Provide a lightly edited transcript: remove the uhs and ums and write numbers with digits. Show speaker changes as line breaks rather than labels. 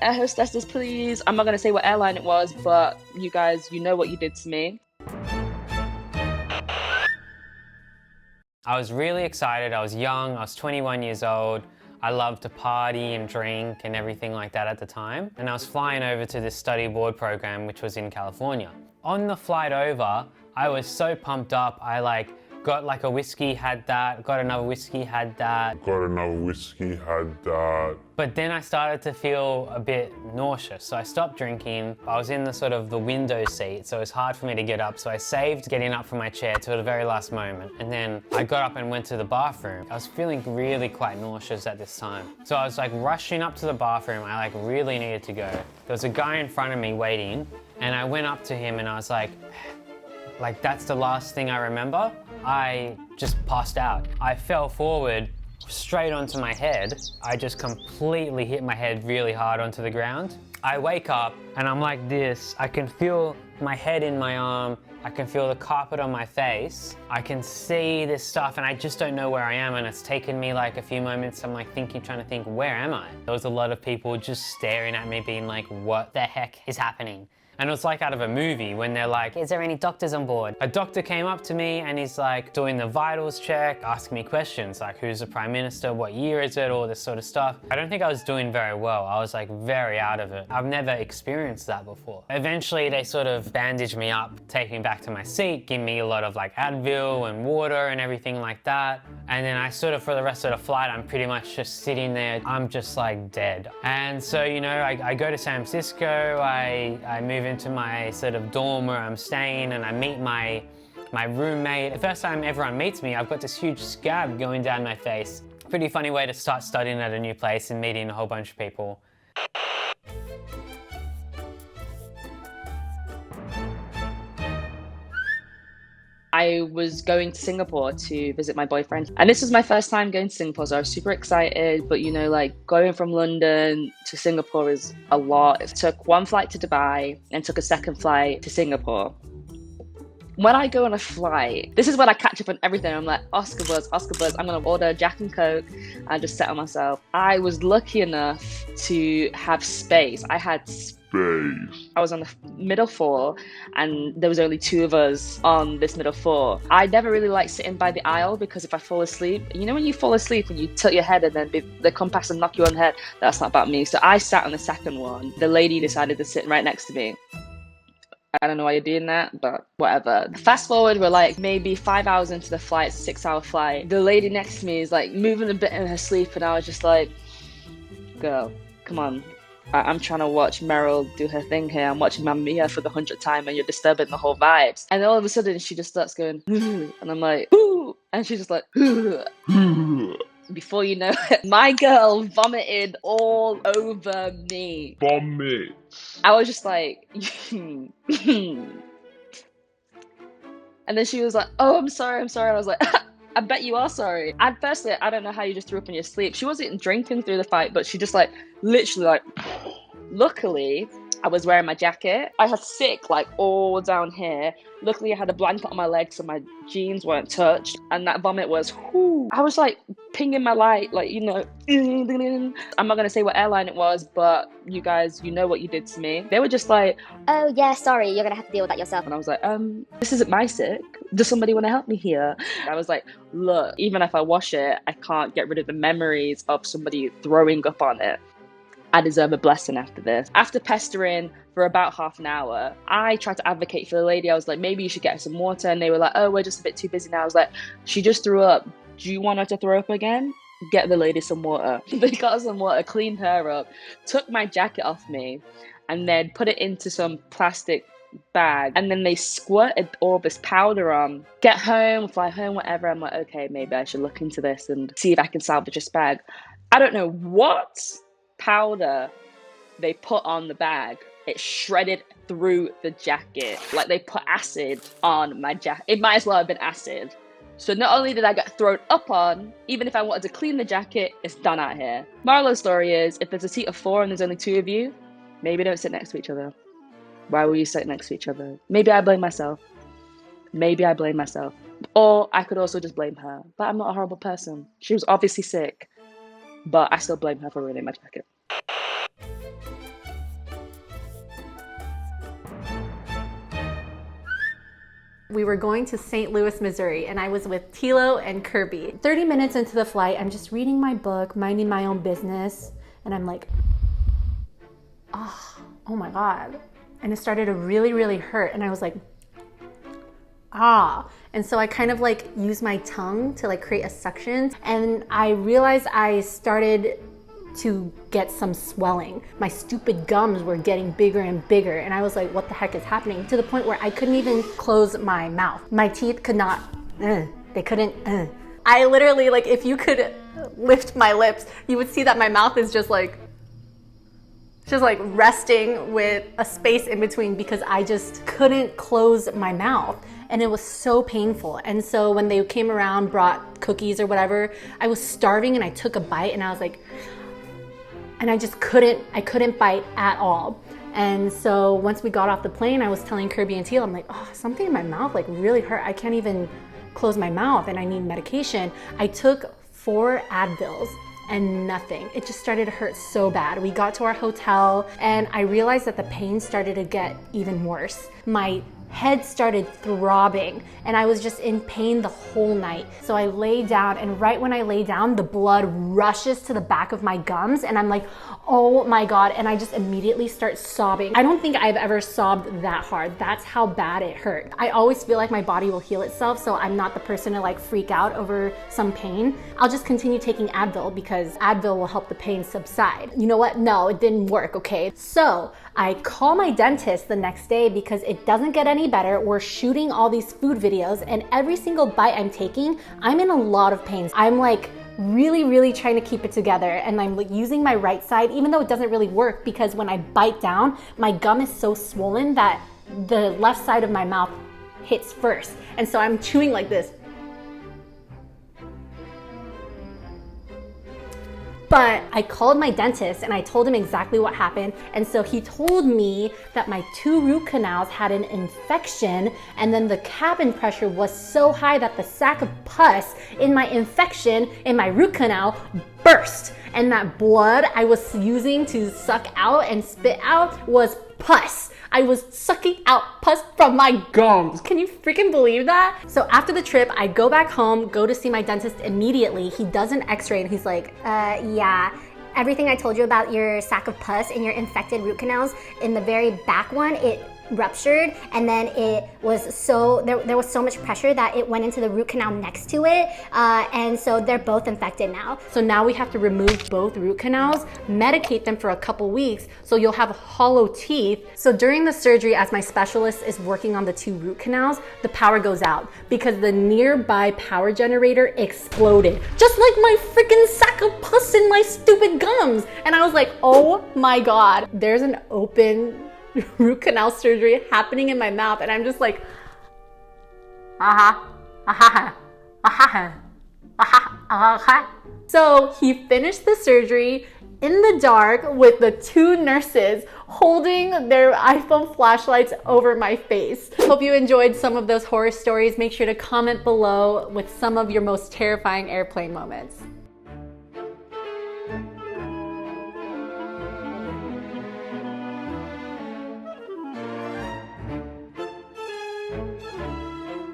Air hostesses, please. I'm not going to say what airline it was, but you guys, you know what you did to me.
I was really excited. I was young, I was 21 years old. I loved to party and drink and everything like that at the time. And I was flying over to this study abroad program, which was in California. On the flight over, I was so pumped up. I got like a whiskey, had that, got another whiskey, had that.
Got another whiskey, had that.
But then I started to feel a bit nauseous, so I stopped drinking. I was in the sort of the window seat, so it was hard for me to get up, so I saved getting up from my chair till the very last moment. And then I got up and went to the bathroom. I was feeling really quite nauseous at this time. So I was like rushing up to the bathroom. I like really needed to go. There was a guy in front of me waiting, and I went up to him and I was like, that's the last thing I remember. I just passed out. I fell forward straight onto my head. I just completely hit my head really hard onto the ground. I wake up and I'm like this. I can feel my head in my arm. I can feel the carpet on my face. I can see this stuff and I just don't know where I am, and it's taken me like a few moments. I'm like trying to think, where am I? There was a lot of people just staring at me being like, what the heck is happening? And it was like out of a movie when they're like, is there any doctors on board? A doctor came up to me and he's like doing the vitals check, asking me questions like, who's the Prime Minister, what year is it, all this sort of stuff. I don't think I was doing very well. I was like very out of it. I've never experienced that before. Eventually they sort of bandaged me up, take me back to my seat, give me a lot of like Advil and water and everything like that. And then I sort of, for the rest of the flight, I'm pretty much just sitting there. I'm just like dead. And so, you know, I go to San Francisco, I move into my sort of dorm where I'm staying, and I meet my roommate. The first time everyone meets me, I've got this huge scab going down my face. Pretty funny way to start studying at a new place and meeting a whole bunch of people.
I was going to Singapore to visit my boyfriend, and this was my first time going to Singapore, so I was super excited. But you know, like going from London to Singapore is a lot. It took one flight to Dubai and took a second flight to Singapore. When I go on a flight, this is when I catch up on everything. I'm like, Oscar Buzz, I'm gonna order Jack and Coke and just settle myself. I was lucky enough to have space. I had space. I was on the middle four, and there was only two of us on this middle four. I never really like sitting by the aisle, because if I fall asleep, you know when you fall asleep and you tilt your head and then they come past and knock you on the head? That's not about me. So I sat on the second one. The lady decided to sit right next to me. I don't know why you're doing that, but whatever. Fast forward, we're like maybe 5 hours into the flight, 6-hour flight. The lady next to me is like moving a bit in her sleep, and I was just like, girl, come on. I'm trying to watch Meryl do her thing here. I'm watching Mamma Mia for the 100th time, and you're disturbing the whole vibes. And then all of a sudden she just starts going, and I'm like, ooh, and she's just like, before you know it, my girl vomited all over me.
Vomit.
I was just like, and then she was like, oh, I'm sorry. And I was like, I bet you are sorry. And firstly, I don't know how you just threw up in your sleep. She wasn't drinking through the fight, but she just like, literally like, luckily, I was wearing my jacket. I had sick like all down here. Luckily, I had a blanket on my legs so my jeans weren't touched. And that vomit was, whoo. I was like pinging my light, like, you know. I'm not going to say what airline it was, but you guys, you know what you did to me. They were just like,
oh yeah, sorry, you're going to have to deal with that yourself.
and I was like, this isn't my sick. Does somebody want to help me here? I was like, look, even if I wash it, I can't get rid of the memories of somebody throwing up on it. I deserve a blessing after this. After pestering for about half an hour, I tried to advocate for the lady. I was like, maybe you should get her some water. And they were like, oh, we're just a bit too busy now. I was like, she just threw up. Do you want her to throw up again? Get the lady some water. They got her some water, cleaned her up, took my jacket off me, and then put it into some plastic bag. And then they squirted all this powder on. Get home, fly home, whatever. I'm like, okay, maybe I should look into this and see if I can salvage this bag. I don't know what powder they put on the bag. It shredded through the jacket. Like they put acid on my jacket. It might as well have been acid. So not only did I get thrown up on, even if I wanted to clean the jacket, it's done out here. Moral of the story is, if there's a seat of 4 and there's only 2 of you, maybe don't sit next to each other. Why will you sit next to each other? Maybe I blame myself. Or I could also just blame her. But I'm not a horrible person. She was obviously sick. But I still blame her for ruining my jacket.
We were going to St. Louis, Missouri, and I was with Tilo and Kirby. 30 minutes into the flight, I'm just reading my book, minding my own business, and I'm like, oh my God. And it started to really, really hurt. And I was like, ah. And so I kind of like used my tongue to like create a suction. And I realized I started to get some swelling. My stupid gums were getting bigger and bigger. And I was like, what the heck is happening? To the point where I couldn't even close my mouth. My teeth could not, they couldn't. I literally, like, if you could lift my lips, you would see that my mouth is just like resting with a space in between because I just couldn't close my mouth. And it was so painful. And so when they came around, brought cookies or whatever, I was starving and I took a bite and I was like, and I couldn't bite at all. And so once we got off the plane, I was telling Kirby and Teal, I'm like, oh, something in my mouth like really hurt. I can't even close my mouth and I need medication. I took 4 Advils and nothing. It just started to hurt so bad. We got to our hotel and I realized that the pain started to get even worse. My head started throbbing and I was just in pain the whole night. So I lay down, and right when I lay down, the blood rushes to the back of my gums and I'm like, oh my God. And I just immediately start sobbing. I don't think I've ever sobbed that hard. That's how bad it hurt. I always feel like my body will heal itself, so I'm not the person to like freak out over some pain. I'll just continue taking Advil because Advil will help the pain subside. You know what? No, it didn't work, okay? So I call my dentist the next day because it doesn't get any better. We're shooting all these food videos and every single bite I'm taking, I'm in a lot of pain. I'm like really trying to keep it together, and I'm like using my right side even though it doesn't really work because when I bite down, my gum is so swollen that the left side of my mouth hits first. And so I'm chewing like this. But I called my dentist and I told him exactly what happened. And so he told me that my 2 root canals had an infection, and then the cabin pressure was so high that the sac of pus in my infection in my root canal burst. And that blood I was using to suck out and spit out was pus. I was sucking out pus from my gums. Can you freaking believe that? So after the trip, I go back home, go to see my dentist immediately. He does an x-ray and he's like,
Yeah. Everything I told you about your sac of pus and your infected root canals, in the very back one, it ruptured, and then it was so there was so much pressure that it went into the root canal next to it, and so they're both infected now.
So now we have to remove both root canals, medicate them for a couple weeks, so you'll have hollow teeth. So during the surgery, as my specialist is working on the 2 root canals, the power goes out because the nearby power generator exploded, just like my freaking sack of pus in my stupid gums. And I was like, oh my God, there's an open root canal surgery happening in my mouth, and I'm just like, So he finished the surgery in the dark with the 2 nurses holding their iPhone flashlights over my face. Hope you enjoyed some of those horror stories. Make sure to comment below with some of your most terrifying airplane moments.